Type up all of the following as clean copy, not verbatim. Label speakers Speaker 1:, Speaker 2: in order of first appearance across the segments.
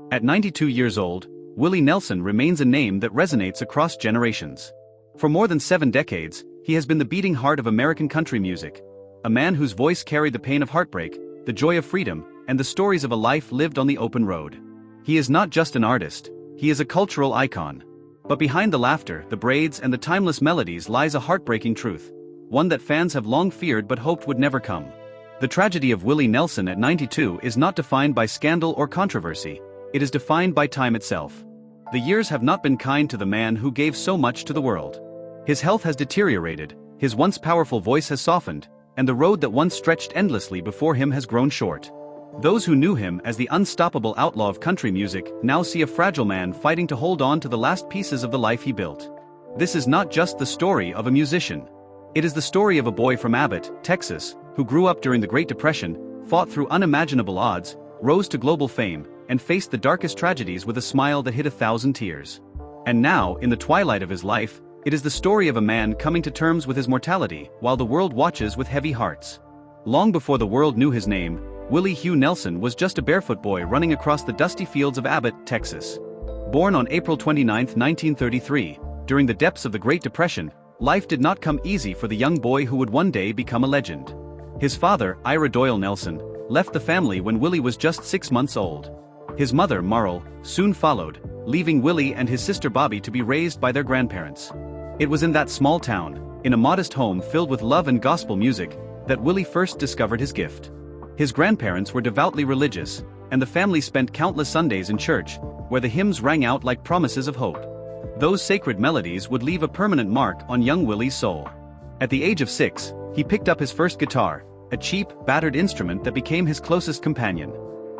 Speaker 1: At 92 years old, Willie Nelson remains a name that resonates across generations. For more than 7 decades, he has been the beating heart of American country music, a man whose voice carried the pain of heartbreak, the joy of freedom, and the stories of a life lived on the open road. He is not just an artist, he is a cultural icon. But behind the laughter, the braids, and the timeless melodies lies a heartbreaking truth, one that fans have long feared but hoped would never come. The tragedy of Willie Nelson at 92 is not defined by scandal or controversy, it is defined by time itself. The years have not been kind to the man who gave so much to the world. His health has deteriorated, his once powerful voice has softened, and the road that once stretched endlessly before him has grown short. Those who knew him as the unstoppable outlaw of country music now see a fragile man fighting to hold on to the last pieces of the life he built. This is not just the story of a musician. It is the story of a boy from Abbott, Texas, who grew up during the Great Depression, fought through unimaginable odds, rose to global fame, and faced the darkest tragedies with a smile that hid 1,000 tears. And now, in the twilight of his life, it is the story of a man coming to terms with his mortality while the world watches with heavy hearts. Long before the world knew his name, Willie Hugh Nelson was just a barefoot boy running across the dusty fields of Abbott, Texas. Born on April 29, 1933, during the depths of the Great Depression, life did not come easy for the young boy who would one day become a legend. His father, Ira Doyle Nelson, left the family when Willie was just 6 months old. His mother, Marl, soon followed, leaving Willie and his sister Bobby to be raised by their grandparents. It was in that small town, in a modest home filled with love and gospel music, that Willie first discovered his gift. His grandparents were devoutly religious, and the family spent countless Sundays in church, where the hymns rang out like promises of hope. Those sacred melodies would leave a permanent mark on young Willie's soul. At the age of 6, he picked up his first guitar, a cheap, battered instrument that became his closest companion.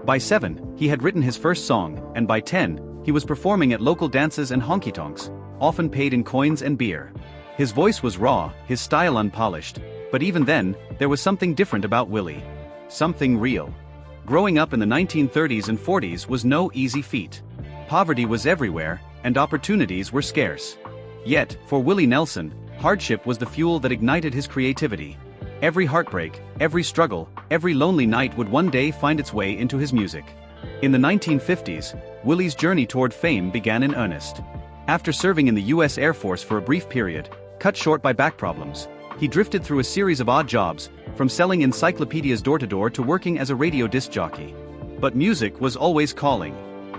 Speaker 1: By 7, he had written his first song, and by 10, he was performing at local dances and honky-tonks, often paid in coins and beer. His voice was raw, his style unpolished, but even then, there was something different about Willie. Something real. Growing up in the 1930s and 40s was no easy feat. Poverty was everywhere, and opportunities were scarce. Yet, for Willie Nelson, hardship was the fuel that ignited his creativity. Every heartbreak, every struggle, every lonely night would one day find its way into his music. In the 1950s, Willie's journey toward fame began in earnest. After serving in the U.S. Air Force for a brief period, cut short by back problems, he drifted through a series of odd jobs, from selling encyclopedias door-to-door to working as a radio disc jockey. But music was always calling.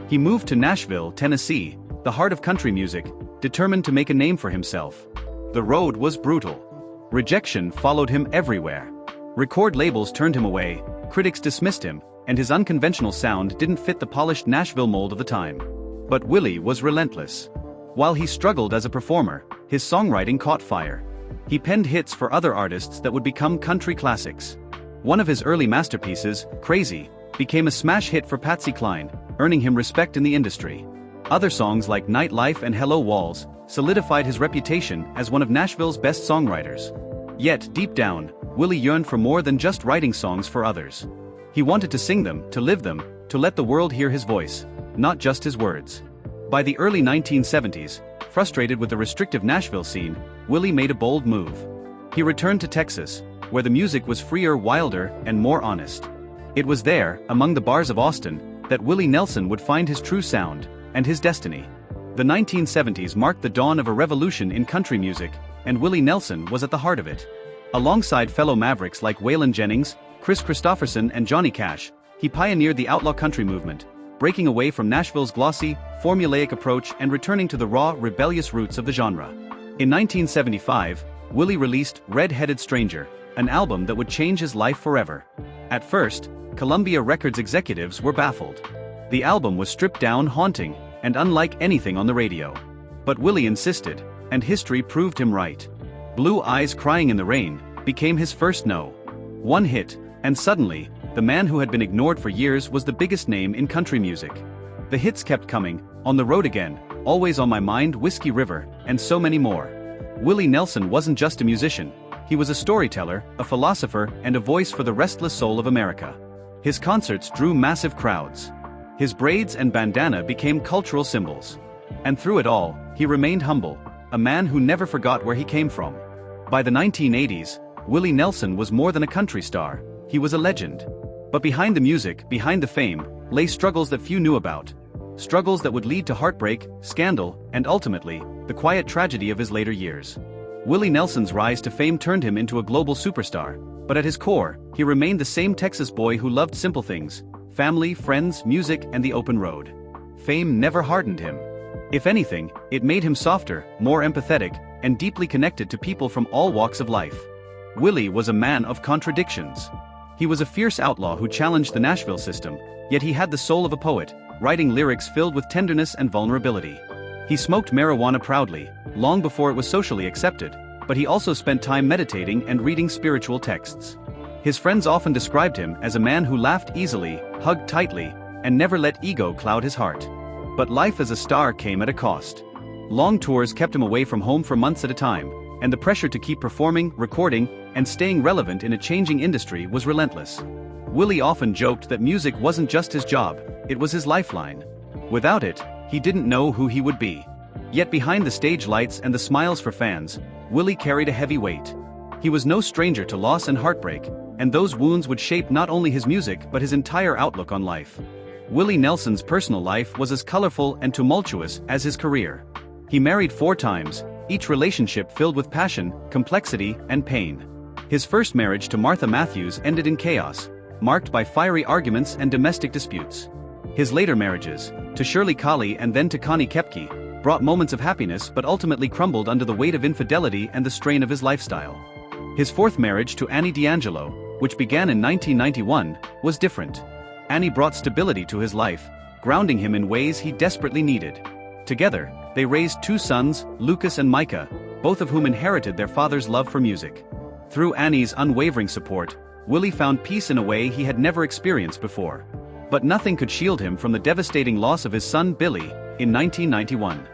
Speaker 1: He moved to Nashville, Tennessee, the heart of country music, determined to make a name for himself. The road was brutal. Rejection followed him everywhere. Record labels turned him away, critics dismissed him, and his unconventional sound didn't fit the polished Nashville mold of the time. But Willie was relentless. While he struggled as a performer, his songwriting caught fire. He penned hits for other artists that would become country classics. One of his early masterpieces, Crazy, became a smash hit for Patsy Cline, earning him respect in the industry. Other songs like Nightlife and Hello Walls solidified his reputation as one of Nashville's best songwriters. Yet, deep down, Willie yearned for more than just writing songs for others. He wanted to sing them, to live them, to let the world hear his voice, not just his words. By the early 1970s, frustrated with the restrictive Nashville scene, Willie made a bold move. He returned to Texas, where the music was freer, wilder, and more honest. It was there, among the bars of Austin, that Willie Nelson would find his true sound, and his destiny. The 1970s marked the dawn of a revolution in country music, and Willie Nelson was at the heart of it. Alongside fellow mavericks like Waylon Jennings, Chris Christopherson, and Johnny Cash, he pioneered the outlaw country movement, breaking away from Nashville's glossy, formulaic approach and returning to the raw, rebellious roots of the genre. In 1975, Willie released Red-Headed Stranger, an album that would change his life forever. At first, Columbia Records executives were baffled. The album was stripped down, haunting, and unlike anything on the radio. But Willie insisted, and history proved him right. Blue Eyes Crying in the Rain became his first one hit, and suddenly, the man who had been ignored for years was the biggest name in country music. The hits kept coming, On the Road Again, Always on My Mind, Whiskey River, and so many more. Willie Nelson wasn't just a musician, he was a storyteller, a philosopher, and a voice for the restless soul of America. His concerts drew massive crowds. His braids and bandana became cultural symbols. And through it all, he remained humble, a man who never forgot where he came from. By the 1980s, Willie Nelson was more than a country star, he was a legend. But behind the music, behind the fame, lay struggles that few knew about. struggles that would lead to heartbreak, scandal, and ultimately, the quiet tragedy of his later years. Willie Nelson's rise to fame turned him into a global superstar, but at his core, he remained the same Texas boy who loved simple things: family, friends, music, and the open road. Fame never hardened him. If anything, it made him softer, more empathetic, and deeply connected to people from all walks of life. Willie was a man of contradictions. He was a fierce outlaw who challenged the Nashville system, yet he had the soul of a poet, writing lyrics filled with tenderness and vulnerability. He smoked marijuana proudly, long before it was socially accepted, but he also spent time meditating and reading spiritual texts. His friends often described him as a man who laughed easily, hugged tightly, and never let ego cloud his heart. But life as a star came at a cost. Long tours kept him away from home for months at a time, and the pressure to keep performing, recording, and staying relevant in a changing industry was relentless. Willie often joked that music wasn't just his job, it was his lifeline. Without it, he didn't know who he would be. Yet behind the stage lights and the smiles for fans, Willie carried a heavy weight. He was no stranger to loss and heartbreak, and those wounds would shape not only his music but his entire outlook on life. Willie Nelson's personal life was as colorful and tumultuous as his career. He married 4 times, each relationship filled with passion, complexity, and pain. His first marriage to Martha Matthews ended in chaos, marked by fiery arguments and domestic disputes. His later marriages, to Shirley Cauley and then to Connie Kepke, brought moments of happiness but ultimately crumbled under the weight of infidelity and the strain of his lifestyle. His 4th marriage to Annie D'Angelo, which began in 1991, was different. Annie brought stability to his life, grounding him in ways he desperately needed. Together, they raised 2 sons, Lucas and Micah, both of whom inherited their father's love for music. Through Annie's unwavering support, Willie found peace in a way he had never experienced before. But nothing could shield him from the devastating loss of his son Billy, in 1991.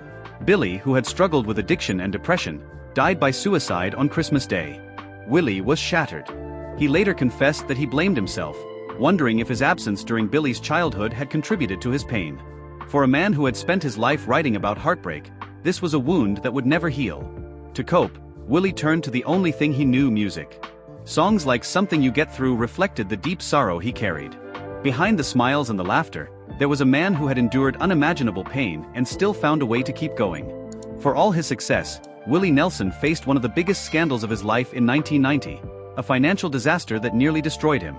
Speaker 1: Billy, who had struggled with addiction and depression, died by suicide on Christmas Day. Willie was shattered. He later confessed that he blamed himself, wondering if his absence during Billy's childhood had contributed to his pain. For a man who had spent his life writing about heartbreak, this was a wound that would never heal. To cope, Willie turned to the only thing he knew: music. Songs like Something You Get Through reflected the deep sorrow he carried. Behind the smiles and the laughter, there was a man who had endured unimaginable pain and still found a way to keep going. For all his success, Willie Nelson faced one of the biggest scandals of his life in 1990, a financial disaster that nearly destroyed him.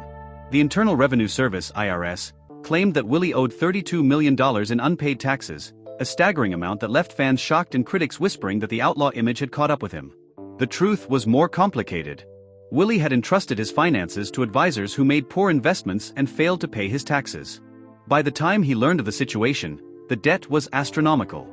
Speaker 1: The Internal Revenue Service (IRS) claimed that Willie owed $32 million in unpaid taxes, a staggering amount that left fans shocked and critics whispering that the outlaw image had caught up with him. The truth was more complicated. Willie had entrusted his finances to advisors who made poor investments and failed to pay his taxes. By the time he learned of the situation, the debt was astronomical.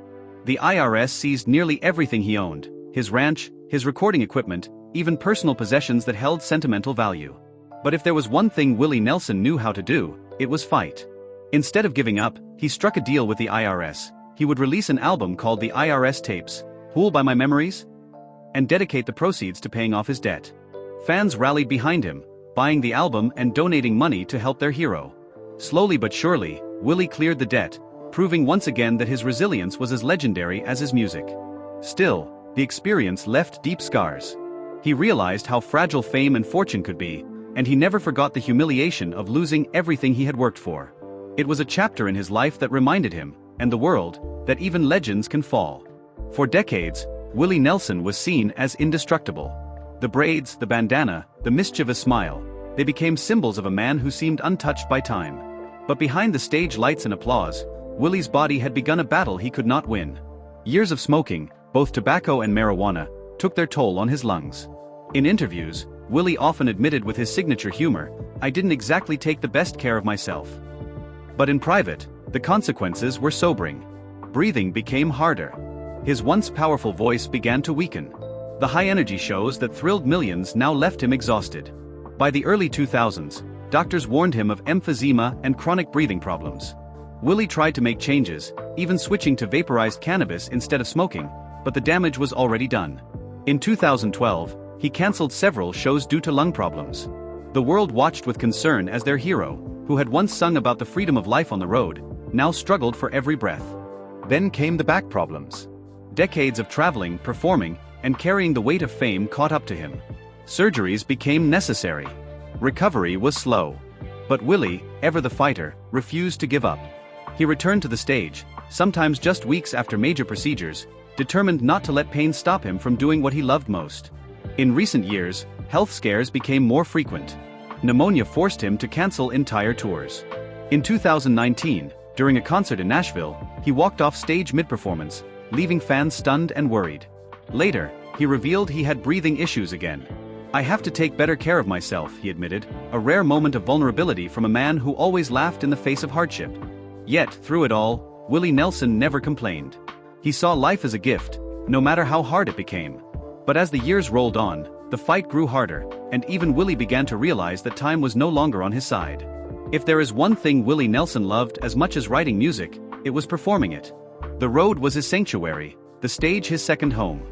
Speaker 1: The IRS seized nearly everything he owned: his ranch, his recording equipment, even personal possessions that held sentimental value. But if there was one thing Willie Nelson knew how to do, it was fight. Instead of giving up, he struck a deal with the IRS. He would release an album called the IRS Tapes, Who'll Buy My Memories? And dedicate the proceeds to paying off his debt. Fans rallied behind him, buying the album and donating money to help their hero. Slowly but surely, Willie cleared the debt, proving once again that his resilience was as legendary as his music. Still, the experience left deep scars. He realized how fragile fame and fortune could be, and he never forgot the humiliation of losing everything he had worked for. It was a chapter in his life that reminded him, and the world, that even legends can fall. For decades, Willie Nelson was seen as indestructible. The braids, the bandana, the mischievous smile, they became symbols of a man who seemed untouched by time. But behind the stage lights and applause, Willie's body had begun a battle he could not win. Years of smoking, both tobacco and marijuana, took their toll on his lungs. In interviews, Willie often admitted with his signature humor, "I didn't exactly take the best care of myself." But in private, the consequences were sobering. Breathing became harder. His once powerful voice began to weaken. The high-energy shows that thrilled millions now left him exhausted. By the early 2000s, doctors warned him of emphysema and chronic breathing problems. Willie tried to make changes, even switching to vaporized cannabis instead of smoking, but the damage was already done. In 2012, he canceled several shows due to lung problems. The world watched with concern as their hero, who had once sung about the freedom of life on the road, now struggled for every breath. Then came the back problems. Decades of traveling, performing, and carrying the weight of fame caught up to him. Surgeries became necessary. Recovery was slow. But Willie, ever the fighter, refused to give up. He returned to the stage, sometimes just weeks after major procedures, determined not to let pain stop him from doing what he loved most. In recent years, health scares became more frequent. Pneumonia forced him to cancel entire tours. In 2019, during a concert in Nashville, he walked off stage mid-performance, leaving fans stunned and worried. Later, he revealed he had breathing issues again. "I have to take better care of myself," he admitted, a rare moment of vulnerability from a man who always laughed in the face of hardship. Yet, through it all, Willie Nelson never complained. He saw life as a gift, no matter how hard it became. But as the years rolled on, the fight grew harder, and even Willie began to realize that time was no longer on his side. If there is one thing Willie Nelson loved as much as writing music, it was performing it. The road was his sanctuary, the stage his second home.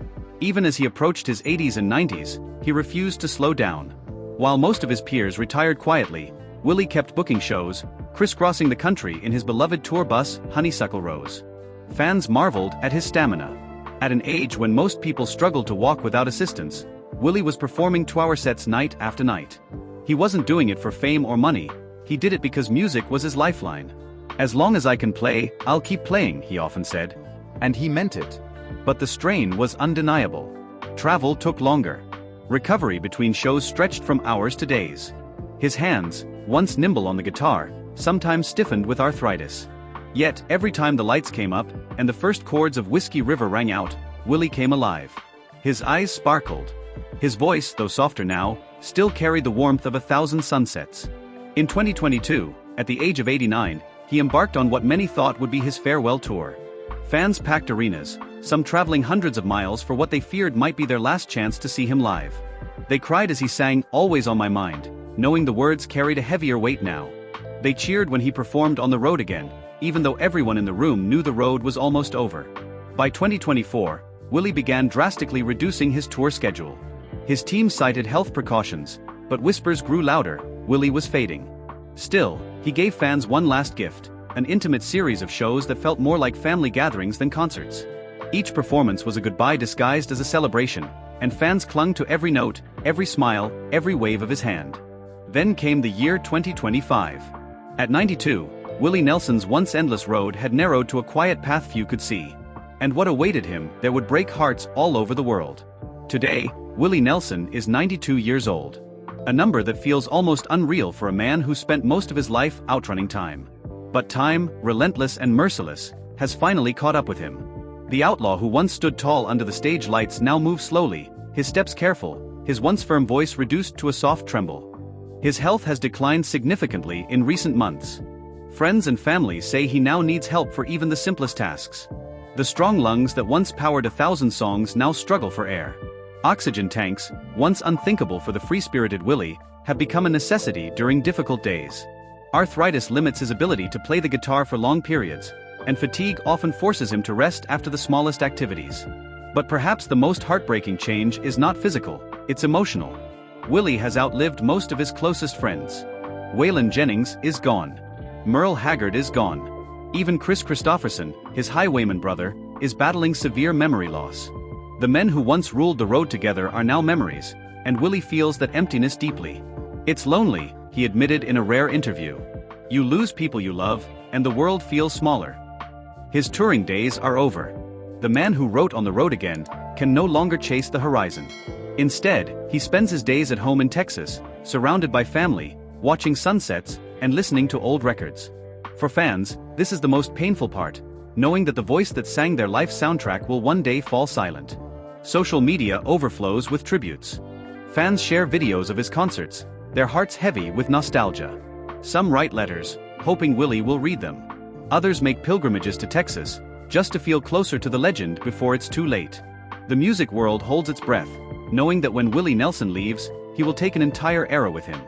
Speaker 1: Even as he approached his 80s and 90s, he refused to slow down. While most of his peers retired quietly, Willie kept booking shows, crisscrossing the country in his beloved tour bus, Honeysuckle Rose. Fans marveled at his stamina. At an age when most people struggled to walk without assistance, Willie was performing 2-hour sets night after night. He wasn't doing it for fame or money, he did it because music was his lifeline. "As long as I can play, I'll keep playing," he often said. And he meant it. But the strain was undeniable. Travel took longer. Recovery between shows stretched from hours to days. His hands, once nimble on the guitar, sometimes stiffened with arthritis. Yet, every time the lights came up, and the first chords of Whiskey River rang out, Willie came alive. His eyes sparkled. His voice, though softer now, still carried the warmth of 1,000 sunsets. In 2022, at the age of 89, he embarked on what many thought would be his farewell tour. Fans packed arenas, some traveling hundreds of miles for what they feared might be their last chance to see him live. They cried as he sang "Always on My Mind," knowing the words carried a heavier weight now. They cheered when he performed on the road again, even though everyone in the room knew the road was almost over. By 2024, Willie began drastically reducing his tour schedule. His team cited health precautions, but whispers grew louder: Willie was fading. Still, he gave fans one last gift, an intimate series of shows that felt more like family gatherings than concerts. Each performance was a goodbye disguised as a celebration, and fans clung to every note, every smile, every wave of his hand. Then came the year 2025. At 92, Willie Nelson's once endless road had narrowed to a quiet path few could see. And what awaited him there would break hearts all over the world. Today, Willie Nelson is 92 years old. A number that feels almost unreal for a man who spent most of his life outrunning time. But time, relentless and merciless, has finally caught up with him. The outlaw who once stood tall under the stage lights now moves slowly, his steps careful, his once firm voice reduced to a soft tremble. His health has declined significantly in recent months. Friends and family say he now needs help for even the simplest tasks. The strong lungs that once powered 1,000 songs now struggle for air. Oxygen tanks, once unthinkable for the free-spirited Willie, have become a necessity during difficult days. Arthritis limits his ability to play the guitar for long periods, and fatigue often forces him to rest after the smallest activities. But perhaps the most heartbreaking change is not physical, it's emotional. Willie has outlived most of his closest friends. Waylon Jennings is gone. Merle Haggard is gone. Even Chris Christopherson, his highwayman brother, is battling severe memory loss. The men who once ruled the road together are now memories, and Willie feels that emptiness deeply. "It's lonely," he admitted in a rare interview. "You lose people you love, and the world feels smaller." His touring days are over. The man who wrote On the Road Again can no longer chase the horizon. Instead, he spends his days at home in Texas, surrounded by family, watching sunsets, and listening to old records. For fans, this is the most painful part, knowing that the voice that sang their life soundtrack will one day fall silent. Social media overflows with tributes. Fans share videos of his concerts, their hearts heavy with nostalgia. Some write letters, hoping Willie will read them. Others make pilgrimages to Texas, just to feel closer to the legend before it's too late. The music world holds its breath, knowing that when Willie Nelson leaves, he will take an entire era with him.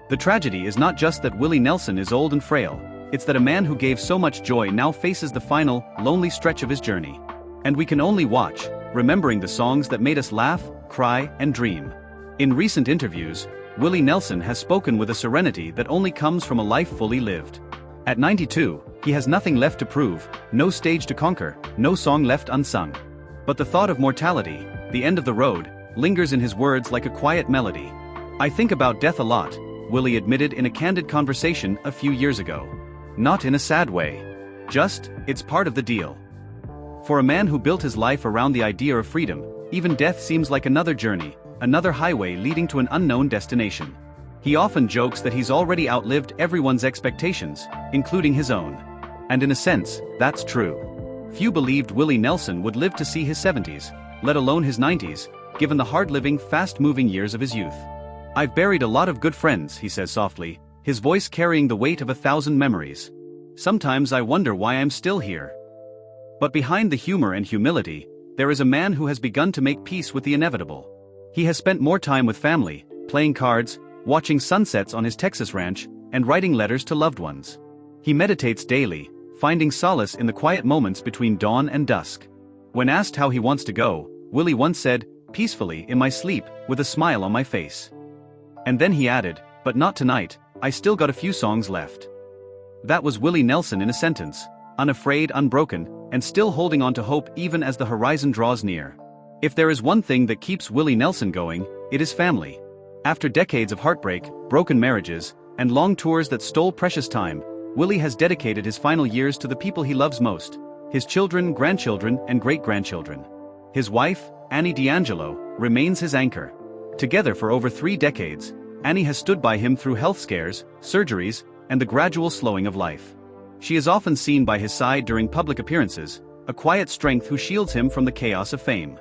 Speaker 1: The tragedy is not just that Willie Nelson is old and frail, it's that a man who gave so much joy now faces the final, lonely stretch of his journey. And we can only watch, remembering the songs that made us laugh, cry, and dream. In recent interviews, Willie Nelson has spoken with a serenity that only comes from a life fully lived. At 92, he has nothing left to prove, no stage to conquer, no song left unsung. But the thought of mortality, the end of the road, lingers in his words like a quiet melody. "I think about death a lot," Willie admitted in a candid conversation a few years ago. Not in a sad way. It's part of the deal. For a man who built his life around the idea of freedom, even death seems like another journey, another highway leading to an unknown destination. He often jokes that he's already outlived everyone's expectations, including his own. And in a sense, that's true. Few believed Willie Nelson would live to see his 70s, let alone his 90s, given the hard-living, fast-moving years of his youth. "I've buried a lot of good friends," he says softly, his voice carrying the weight of 1,000 memories. "Sometimes I wonder why I'm still here." But behind the humor and humility, there is a man who has begun to make peace with the inevitable. He has spent more time with family, playing cards, watching sunsets on his Texas ranch, and writing letters to loved ones. He meditates daily, finding solace in the quiet moments between dawn and dusk. When asked how he wants to go, Willie once said, "Peacefully, in my sleep, with a smile on my face." And then he added, "But not tonight, I still got a few songs left." That was Willie Nelson in a sentence, unafraid, unbroken, and still holding on to hope even as the horizon draws near. If there is one thing that keeps Willie Nelson going, it is family. After decades of heartbreak, broken marriages, and long tours that stole precious time, Willie has dedicated his final years to the people he loves most: his children, grandchildren, and great-grandchildren. His wife, Annie D'Angelo, remains his anchor. Together for over 3 decades, Annie has stood by him through health scares, surgeries, and the gradual slowing of life. She is often seen by his side during public appearances, a quiet strength who shields him from the chaos of fame.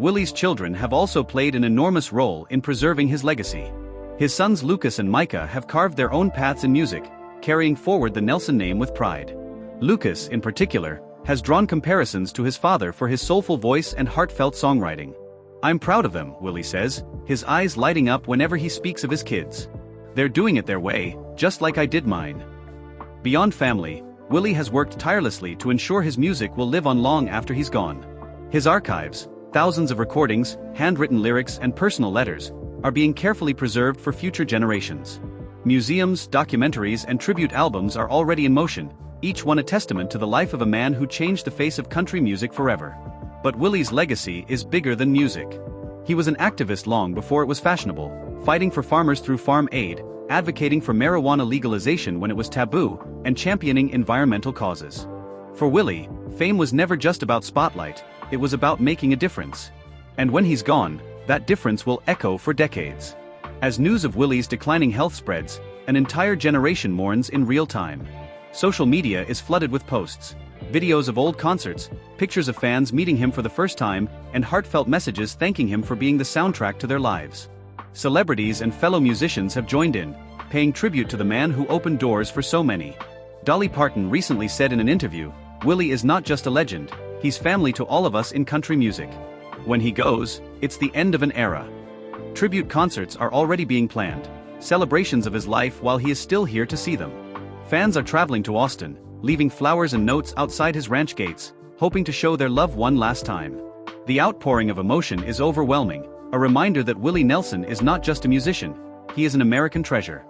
Speaker 1: Willie's children have also played an enormous role in preserving his legacy. His sons Lucas and Micah have carved their own paths in music, carrying forward the Nelson name with pride. Lucas, in particular, has drawn comparisons to his father for his soulful voice and heartfelt songwriting. "I'm proud of them," Willie says, his eyes lighting up whenever he speaks of his kids. "They're doing it their way, just like I did mine." Beyond family, Willie has worked tirelessly to ensure his music will live on long after he's gone. His archives, thousands of recordings, handwritten lyrics, and personal letters, are being carefully preserved for future generations. Museums, documentaries, and tribute albums are already in motion, each one a testament to the life of a man who changed the face of country music forever. But Willie's legacy is bigger than music. He was an activist long before it was fashionable, fighting for farmers through farm aid, advocating for marijuana legalization when it was taboo, and championing environmental causes. For Willie, fame was never just about spotlight, it was about making a difference. And when he's gone, that difference will echo for decades. As news of Willie's declining health spreads, an entire generation mourns in real time. Social media is flooded with posts, videos of old concerts, pictures of fans meeting him for the first time, and heartfelt messages thanking him for being the soundtrack to their lives. Celebrities and fellow musicians have joined in, paying tribute to the man who opened doors for so many. Dolly Parton recently said in an interview, "Willie is not just a legend, he's family to all of us in country music. When he goes, it's the end of an era." Tribute concerts are already being planned, celebrations of his life while he is still here to see them. Fans are traveling to Austin, leaving flowers and notes outside his ranch gates, hoping to show their love one last time. The outpouring of emotion is overwhelming, a reminder that Willie Nelson is not just a musician, he is an American treasure.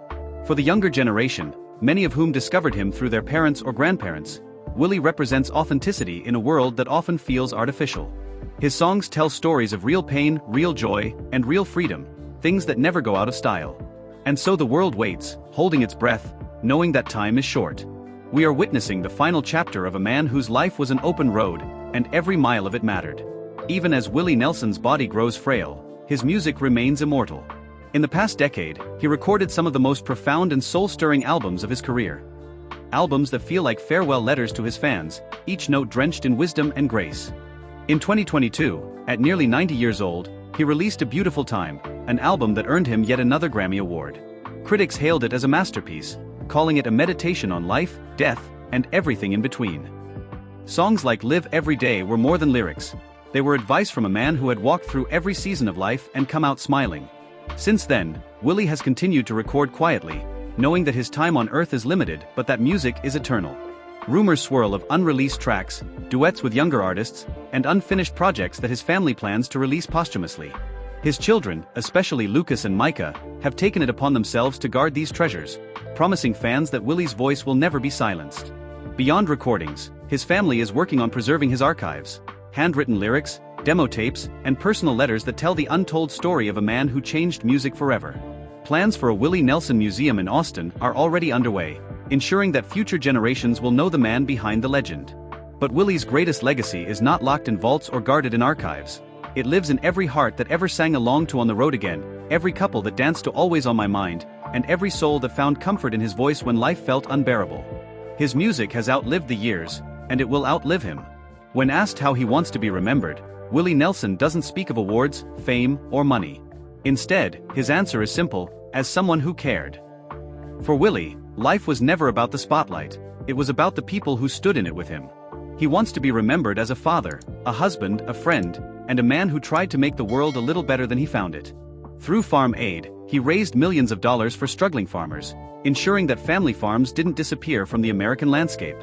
Speaker 1: For the younger generation, many of whom discovered him through their parents or grandparents, Willie represents authenticity in a world that often feels artificial. His songs tell stories of real pain, real joy, and real freedom, things that never go out of style. And so the world waits, holding its breath, knowing that time is short. We are witnessing the final chapter of a man whose life was an open road, and every mile of it mattered. Even as Willie Nelson's body grows frail, his music remains immortal. In the past decade, he recorded some of the most profound and soul-stirring albums of his career. Albums that feel like farewell letters to his fans, each note drenched in wisdom and grace. In 2022, at nearly 90 years old, he released A Beautiful Time, an album that earned him yet another Grammy Award. Critics hailed it as a masterpiece, calling it a meditation on life, death, and everything in between. Songs like Live Every Day were more than lyrics. They were advice from a man who had walked through every season of life and come out smiling. Since then, Willie has continued to record quietly, knowing that his time on earth is limited but that music is eternal. Rumors swirl of unreleased tracks, duets with younger artists, and unfinished projects that his family plans to release posthumously. His children, especially Lucas and Micah, have taken it upon themselves to guard these treasures, promising fans that Willie's voice will never be silenced. Beyond recordings, his family is working on preserving his archives, handwritten lyrics, demo tapes, and personal letters that tell the untold story of a man who changed music forever. Plans for a Willie Nelson Museum in Austin are already underway, ensuring that future generations will know the man behind the legend. But Willie's greatest legacy is not locked in vaults or guarded in archives. It lives in every heart that ever sang along to On the Road Again, every couple that danced to Always on My Mind, and every soul that found comfort in his voice when life felt unbearable. His music has outlived the years, and it will outlive him. When asked how he wants to be remembered, Willie Nelson doesn't speak of awards, fame, or money. Instead, his answer is simple: as someone who cared. For Willie, life was never about the spotlight, it was about the people who stood in it with him. He wants to be remembered as a father, a husband, a friend, and a man who tried to make the world a little better than he found it. Through Farm Aid, he raised millions of dollars for struggling farmers, ensuring that family farms didn't disappear from the American landscape.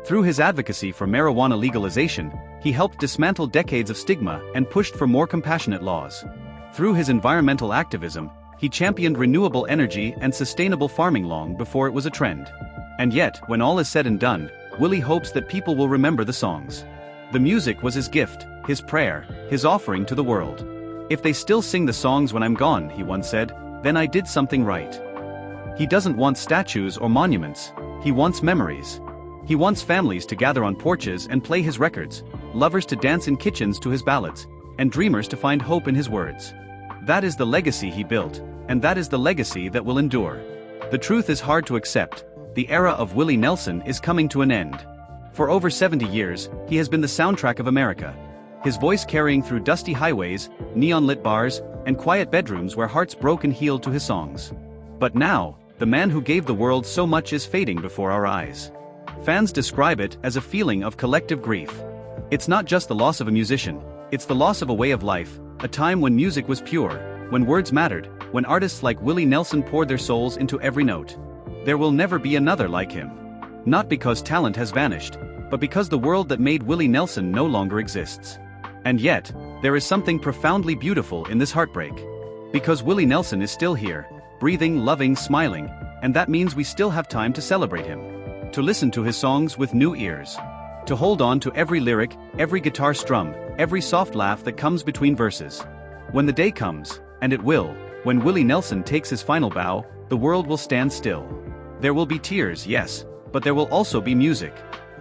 Speaker 1: Through his advocacy for marijuana legalization, he helped dismantle decades of stigma and pushed for more compassionate laws. Through his environmental activism, he championed renewable energy and sustainable farming long before it was a trend. And yet, when all is said and done, Willie hopes that people will remember the songs. The music was his gift, his prayer, his offering to the world. "If they still sing the songs when I'm gone," he once said, "then I did something right." He doesn't want statues or monuments, he wants memories. He wants families to gather on porches and play his records, lovers to dance in kitchens to his ballads, and dreamers to find hope in his words. That is the legacy he built, and that is the legacy that will endure. The truth is hard to accept: the era of Willie Nelson is coming to an end. For over 70 years, he has been the soundtrack of America. His voice carrying through dusty highways, neon-lit bars, and quiet bedrooms where hearts broke and healed to his songs. But now, the man who gave the world so much is fading before our eyes. Fans describe it as a feeling of collective grief. It's not just the loss of a musician, it's the loss of a way of life, a time when music was pure, when words mattered, when artists like Willie Nelson poured their souls into every note. There will never be another like him. Not because talent has vanished, but because the world that made Willie Nelson no longer exists. And yet, there is something profoundly beautiful in this heartbreak. Because Willie Nelson is still here, breathing, loving, smiling, and that means we still have time to celebrate him. To listen to his songs with new ears. To hold on to every lyric, every guitar strum, every soft laugh that comes between verses. When the day comes, and it will, when Willie Nelson takes his final bow, the world will stand still. There will be tears, yes, but there will also be music.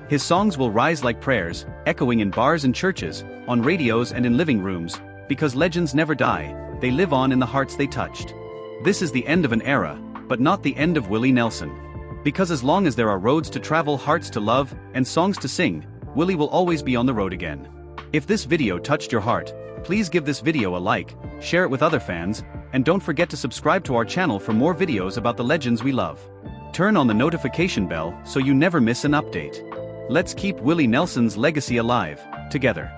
Speaker 1: His songs will rise like prayers, echoing in bars and churches, on radios and in living rooms, because legends never die, they live on in the hearts they touched. This is the end of an era, but not the end of Willie Nelson. Because as long as there are roads to travel, hearts to love, and songs to sing, Willie will always be on the road again. If this video touched your heart, please give this video a like, share it with other fans, and don't forget to subscribe to our channel for more videos about the legends we love. Turn on the notification bell so you never miss an update. Let's keep Willie Nelson's legacy alive, together.